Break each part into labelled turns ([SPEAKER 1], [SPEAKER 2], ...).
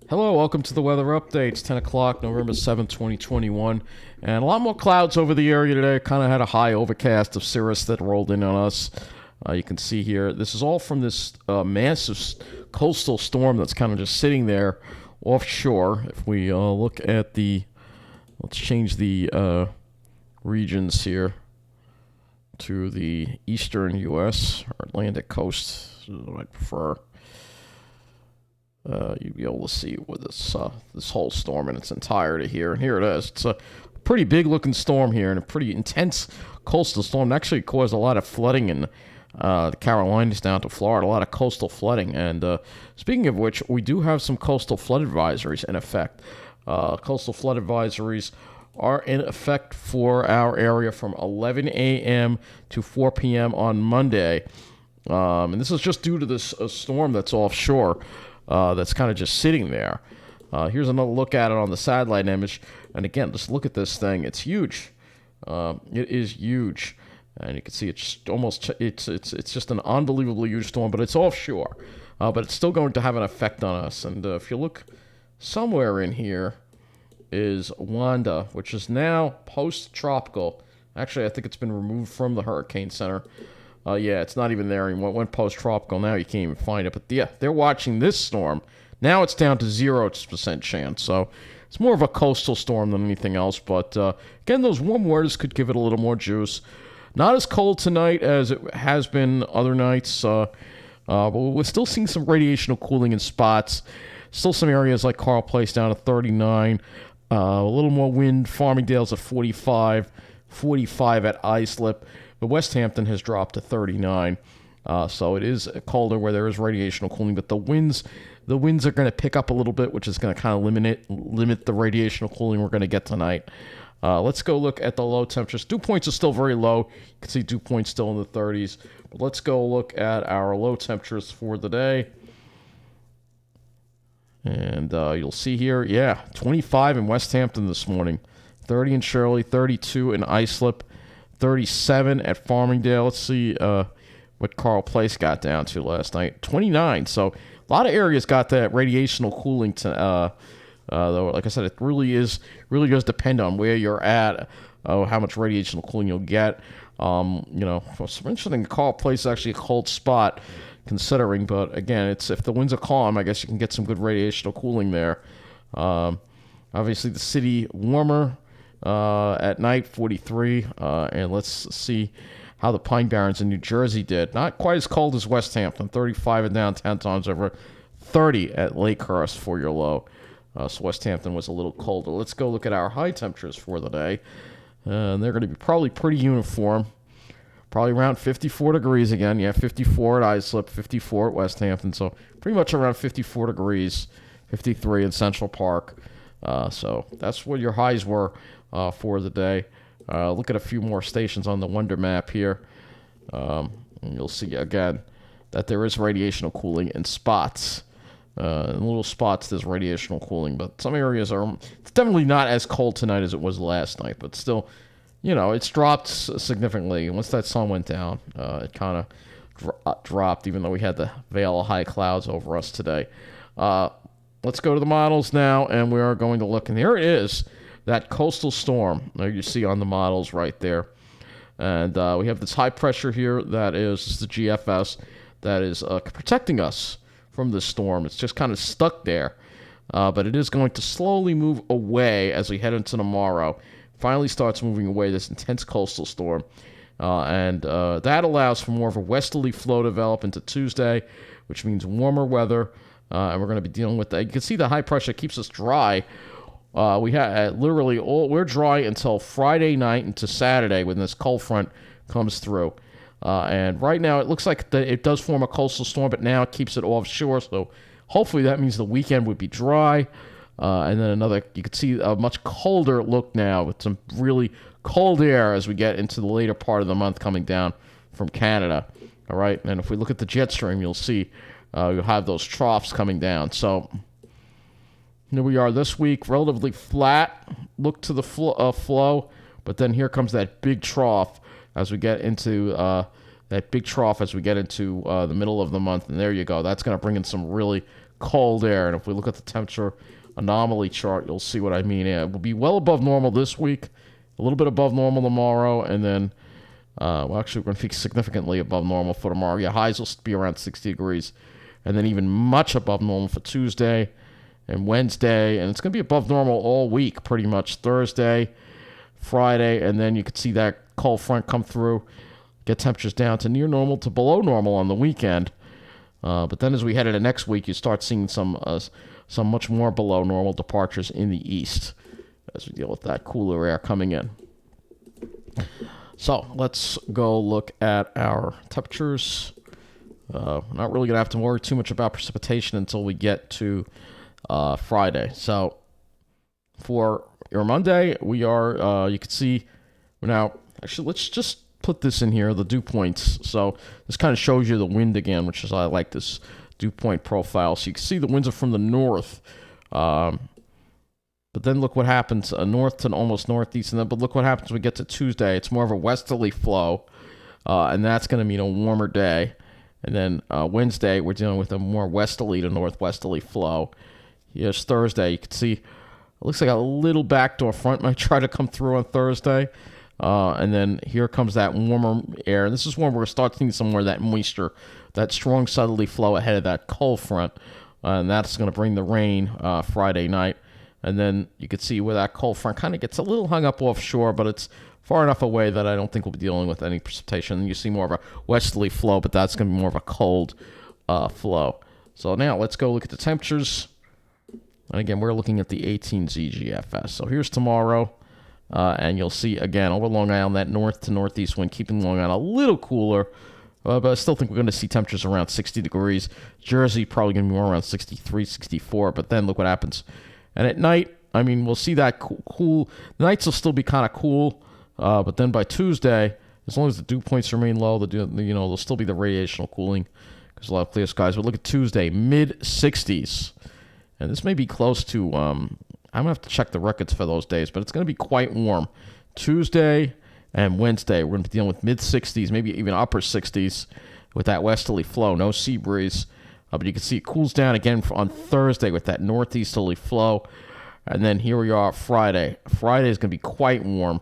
[SPEAKER 1] Hello, welcome to the weather update. It's 10 o'clock, November 7th, 2021. And a lot more clouds over the area today. Kind of had a high overcast of cirrus that rolled in on us. You can see here, this is all from this massive coastal storm that's kind of just sitting there offshore. If we look at let's change the regions here to the eastern U.S., or Atlantic coast, is what I prefer. You'll be able to see with this whole storm in its entirety here. And here it is. It's a pretty big-looking storm here and a pretty intense coastal storm. It actually caused a lot of flooding in the Carolinas down to Florida, a lot of coastal flooding. And speaking of which, we do have some coastal flood advisories in effect. Coastal flood advisories are in effect for our area from 11 a.m. to 4 p.m. on Monday. And this is just due to this storm that's offshore. That's kind of just sitting there. Here's another look at it on the satellite image. And again, just look at this thing. It's huge. It is huge. And you can see it's just an unbelievably huge storm, but it's offshore. But it's still going to have an effect on us. And if you look somewhere in here is Wanda, which is now post-tropical. Actually, I think it's been removed from the Hurricane Center. Yeah, it's not even there anymore. It went post-tropical. Now you can't even find it. But yeah, they're watching this storm. Now it's down to 0% chance. So it's more of a coastal storm than anything else. But again, those warm waters could give it a little more juice. Not as cold tonight as it has been other nights. But we're still seeing some radiational cooling in spots. Still some areas like Carl Place down to 39. A little more wind. Farmingdale's at 45. 45 at Islip. But West Hampton has dropped to 39, so it is colder where there is radiational cooling. But the winds are going to pick up a little bit, which is going to kind of limit the radiational cooling we're going to get tonight. Let's go look at the low temperatures. Dew points are still very low. You can see dew points still in the 30s. But let's go look at our low temperatures for the day. And you'll see here, 25 in West Hampton this morning, 30 in Shirley, 32 in Islip, 37 at Farmingdale. Let's see what Carl Place got down to last night. 29. So a lot of areas got that radiational cooling. Though, like I said, it really does depend on where you're at, how much radiational cooling you'll get. It's interesting. Carl Place is actually a cold spot, considering. But again, if the winds are calm, I guess you can get some good radiational cooling there. Obviously, the city warmer. At night, 43, and let's see how the Pine Barrens in New Jersey did. Not quite as cold as West Hampton, 35 in downtown Times River, 30 at Lakehurst for your low. So West Hampton was a little colder. Let's go look at our high temperatures for the day. And they're going to be probably pretty uniform. Probably around 54 degrees again. Yeah, 54 at Islip, 54 at West Hampton. So pretty much around 54 degrees, 53 in Central Park. So that's what your highs were for the day. Look at a few more stations on the Wonder Map here. And you'll see again that there is radiational cooling in spots. In little spots there's radiational cooling, but some areas it's definitely not as cold tonight as it was last night, but still, it's dropped significantly. Once that sun went down, it kind of dropped, even though we had the veil of high clouds over us today. Let's go to the models now, and we are going to look, and here it is. That coastal storm that you see on the models right there. And we have this high pressure here that is the GFS that is protecting us from this storm. It's just kind of stuck there. But it is going to slowly move away as we head into tomorrow. Finally starts moving away, this intense coastal storm. And that allows for more of a westerly flow to develop into Tuesday, which means warmer weather. And we're going to be dealing with that. You can see the high pressure keeps us dry. We had we're dry until Friday night into Saturday when this cold front comes through. And right now it looks like it does form a coastal storm, but now it keeps it offshore. So hopefully that means the weekend would be dry. And then you can see a much colder look now with some really cold air as we get into the later part of the month coming down from Canada. All right. And if we look at the jet stream, you'll see you'll have those troughs coming down. So here we are this week, relatively flat look to the flow, but then here comes that big trough as we get into the middle of the month, and there you go. That's going to bring in some really cold air. And if we look at the temperature anomaly chart, you'll see what I mean. Yeah, it will be well above normal this week, a little bit above normal tomorrow, and then, actually, we're going to be significantly above normal for tomorrow. Yeah, highs will be around 60 degrees, and then even much above normal for Tuesday and Wednesday, and it's going to be above normal all week, pretty much Thursday, Friday, and then you could see that cold front come through, get temperatures down to near normal to below normal on the weekend. But then as we head into next week, you start seeing some much more below normal departures in the east as we deal with that cooler air coming in. So let's go look at our temperatures. Not really going to have to worry too much about precipitation until we get to Friday. So for your Monday, we are, you can see now, actually, let's just put this in here, the dew points. So this kind of shows you the wind again, which is, I like this dew point profile. So you can see the winds are from the north. But then look what happens, north to almost northeast. And then, but look what happens when we get to Tuesday. It's more of a westerly flow, and that's going to mean a warmer day. And then Wednesday, we're dealing with a more westerly to northwesterly flow. Here's Thursday. You can see it looks like a little backdoor front might try to come through on Thursday. And then here comes that warmer air. And this is when we're going to start seeing some more of that moisture, that strong southerly flow ahead of that cold front. And that's going to bring the rain Friday night. And then you can see where that cold front kind of gets a little hung up offshore, but it's far enough away that I don't think we'll be dealing with any precipitation. And you see more of a westerly flow, but that's going to be more of a cold flow. So now let's go look at the temperatures. And again, we're looking at the 18 ZGFS. So here's tomorrow. And you'll see, again, over Long Island, that north to northeast wind, keeping Long Island a little cooler. But I still think we're going to see temperatures around 60 degrees. Jersey probably going to be more around 63, 64. But then look what happens. And at night, I mean, we'll see that cool. The nights will still be kind of cool. But then by Tuesday, as long as the dew points remain low, there'll still be the radiational cooling because a lot of clear skies. But look at Tuesday, mid-60s. And this may be close to, I'm going to have to check the records for those days, but it's going to be quite warm. Tuesday and Wednesday, we're going to be dealing with mid-60s, maybe even upper 60s with that westerly flow, no sea breeze. But you can see it cools down again on Thursday with that northeasterly flow. And then here we are Friday. Friday is going to be quite warm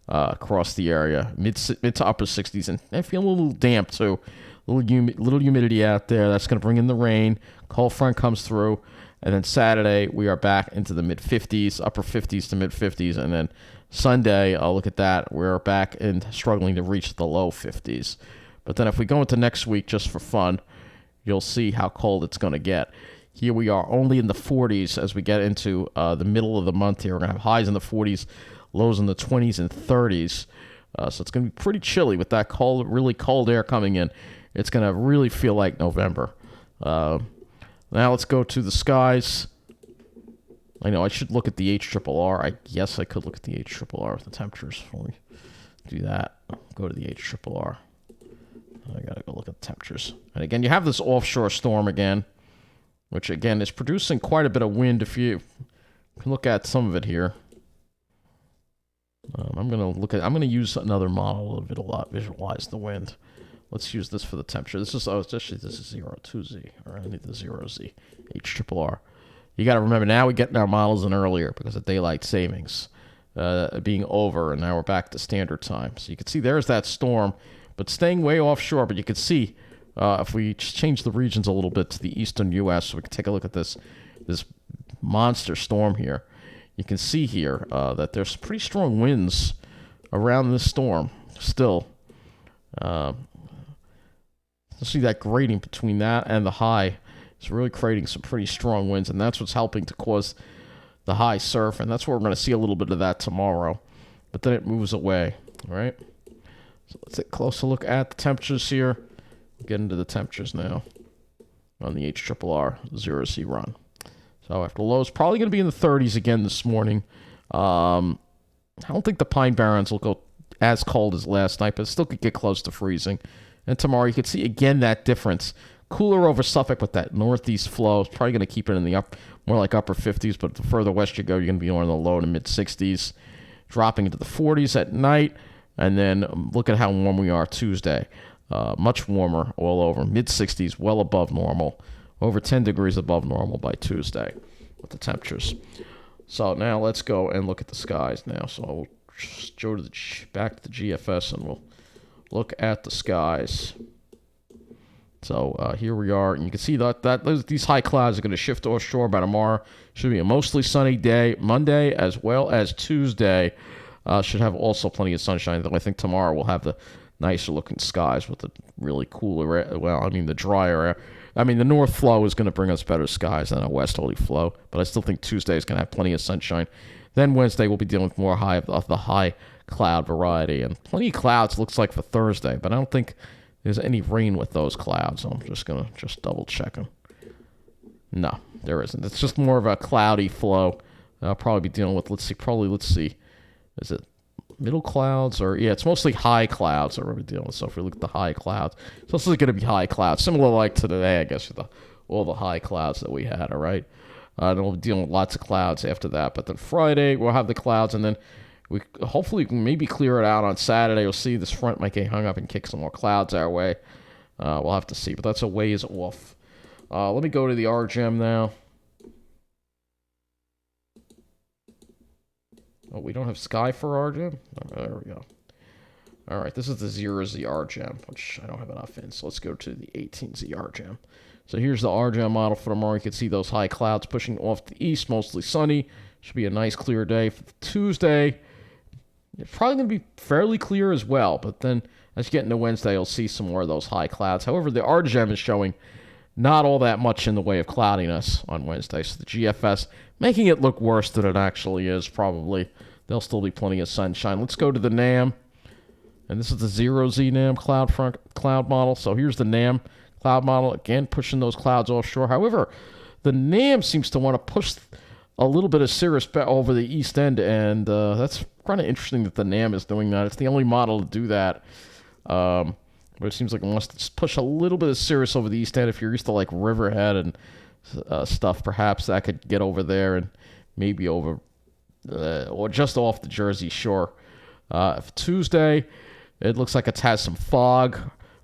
[SPEAKER 1] across the area, mid to upper 60s. And I feel a little damp, too. Little humidity out there. That's going to bring in the rain. Cold front comes through. And then Saturday, we are back into the mid-50s, upper 50s to mid-50s. And then Sunday, I'll look at that. We're back and struggling to reach the low 50s. But then if we go into next week just for fun, you'll see how cold it's going to get. Here we are only in the 40s as we get into the middle of the month here. We're going to have highs in the 40s, lows in the 20s and 30s. So it's going to be pretty chilly with that cold, really cold air coming in. It's going to really feel like November. Now let's go to the skies. I know I should look at the HRRR. I guess I could look at the HRRR with the temperatures before we do that. Go to the HRRR. I got to go look at the temperatures. And again, you have this offshore storm again, which again is producing quite a bit of wind. If you can look at some of it here. I'm going to use another model to visualize the wind. Let's use this for the temperature. This is 02Z, or I need the 0Z, HRRR. You got to remember, now we're getting our models in earlier because of daylight savings being over, and now we're back to standard time. So you can see there's that storm, but staying way offshore. But you can see if we change the regions a little bit to the eastern U.S., so we can take a look at this monster storm here. You can see here that there's pretty strong winds around this storm still. See that gradient between that and the high. It's really creating some pretty strong winds, and that's what's helping to cause the high surf, and that's where we're going to see a little bit of that tomorrow. But then it moves away, all right? So let's take a closer look at the temperatures here. Get into the temperatures now on the HRRR 0Z run. So after lows, probably going to be in the 30s again this morning. I don't think the Pine Barrens will go as cold as last night, but it still could get close to freezing. And tomorrow you can see again that difference. Cooler over Suffolk with that northeast flow. It's probably going to keep it in the more like upper 50s, but the further west you go, you're going to be more in the low to mid 60s, dropping into the 40s at night. And then look at how warm we are Tuesday. Much warmer all over. Mid 60s, well above normal over 10 degrees above normal by Tuesday with the temperatures. So now let's go and look at the skies now. So we'll just go to back to the GFS and we'll look at the skies. So here we are, and you can see that these high clouds are going to shift offshore by tomorrow. Should be a mostly sunny day. Monday as well as Tuesday should have also plenty of sunshine. Though I think tomorrow we'll have the nicer looking skies with the really cooler air. Well, I mean the drier air. I mean the north flow is going to bring us better skies than a westerly flow, but I still think Tuesday is going to have plenty of sunshine. Then Wednesday we'll be dealing with more of the high cloud variety, and plenty of clouds looks like for Thursday, but I don't think there's any rain with those clouds. So I'm just going to double check them. No, there isn't. It's just more of a cloudy flow. I'll probably be dealing with, let's see. Is it middle clouds or, yeah, it's mostly high clouds that we're dealing with. So if we look at the high clouds, it's also going to be high clouds, similar like to today, I guess, with all the high clouds that we had, all right? Then we'll be dealing with lots of clouds after that. But then Friday, we'll have the clouds, and then we hopefully can maybe clear it out on Saturday. We'll see. This front might get hung up and kick some more clouds our way. We'll have to see, but that's a ways off. Let me go to the RGM now. Oh, we don't have sky for RGM? Oh, there we go. All right, this is the 0Z RGM, which I don't have enough in, so let's go to the 18Z RGM. So here's the RGM model for tomorrow. You can see those high clouds pushing off the east, mostly sunny. Should be a nice clear day. For Tuesday, it's probably going to be fairly clear as well, but then as you get into Wednesday, you'll see some more of those high clouds. However, the RGM is showing not all that much in the way of cloudiness on Wednesday, so the GFS making it look worse than it actually is, probably. There'll still be plenty of sunshine. Let's go to the NAM, and this is the 0Z NAM cloud model. So here's the NAM cloud model, again, pushing those clouds offshore. However, the NAM seems to want to push a little bit of cirrus over the east end, and that's kind of interesting that the NAM is doing that. It's the only model to do that. But it seems like it wants to push a little bit of cirrus over the east end. If you're used to like Riverhead and stuff, perhaps that could get over there and maybe over or just off the Jersey Shore. Tuesday, it looks like it has some fog,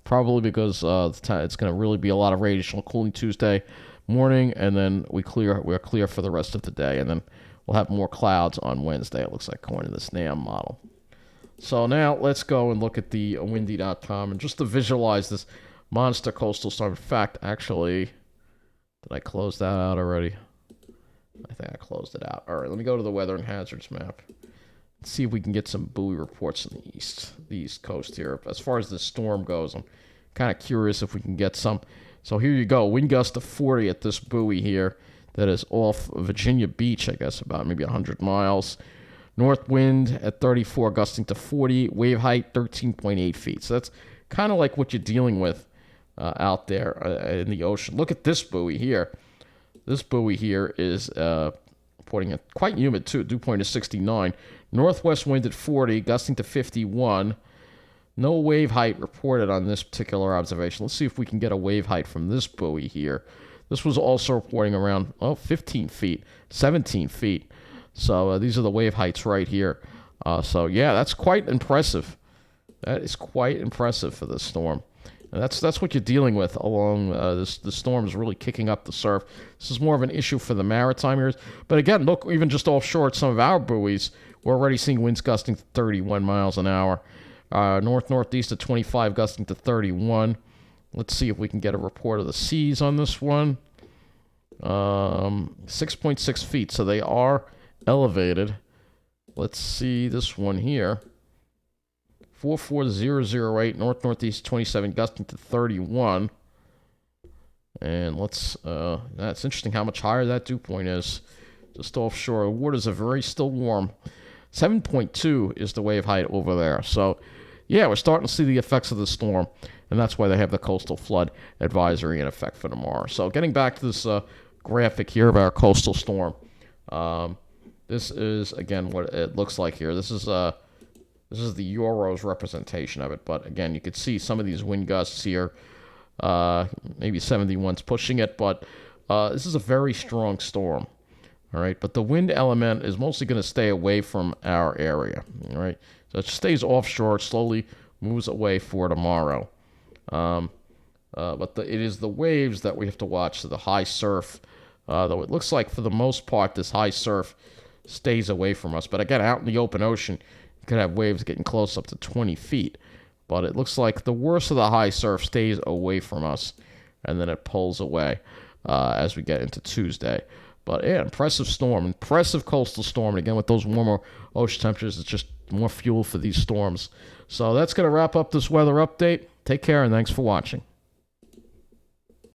[SPEAKER 1] probably because it's going to really be a lot of radiational cooling Tuesday morning, and then we're clear for the rest of the day, and then we'll have more clouds on Wednesday, it looks like, according to this NAM model. So now let's go and look at the windy.com, and just to visualize this monster coastal storm. In fact, actually, did I close that out already? I think I closed it out. All right, let me go to the weather and hazards map. Let's see if we can get some buoy reports on the east coast here. As far as the storm goes, I'm kind of curious if we can get some. So here you go, wind gust of 40 at this buoy here that is off Virginia Beach, I guess, about maybe 100 miles. North wind at 34, gusting to 40. Wave height, 13.8 feet. So that's kind of like what you're dealing with out there in the ocean. Look at this buoy here. This buoy here is reporting it quite humid, too. Dew point is 69. Northwest wind at 40, gusting to 51. No wave height reported on this particular observation. Let's see if we can get a wave height from this buoy here. This was also reporting around 15 feet, 17 feet. So these are the wave heights right here. So yeah, that's quite impressive. That is quite impressive for this storm. And that's what you're dealing with along the storm is really kicking up the surf. This is more of an issue for the maritime areas. But again, look, even just offshore at some of our buoys, we're already seeing winds gusting to 31 miles an hour. North-northeast at 25, gusting to 31. Let's see if we can get a report of the seas on this one. 6.6 feet, so they are elevated. Let's see this one here. 44008, north-northeast 27, gusting to 31. And that's interesting how much higher that dew point is. Just offshore, the waters are very still warm. 7.2 is the wave height over there. So, yeah, we're starting to see the effects of the storm, and that's why they have the coastal flood advisory in effect for tomorrow. So, getting back to this graphic here of our coastal storm, this is again what it looks like here. This is the Euro's representation of it, but again, you could see some of these wind gusts here. Maybe 71's pushing it, but this is a very strong storm. All right, but the wind element is mostly going to stay away from our area. All right, so it stays offshore, it slowly moves away for tomorrow. But it is the waves that we have to watch. So the high surf, though it looks like for the most part this high surf stays away from us. But again, out in the open ocean, you could have waves getting close up to 20 feet. But it looks like the worst of the high surf stays away from us, and then it pulls away as we get into Tuesday. But yeah, impressive storm, impressive coastal storm. And again, with those warmer ocean temperatures, it's just more fuel for these storms. So that's going to wrap up this weather update. Take care, and thanks for watching.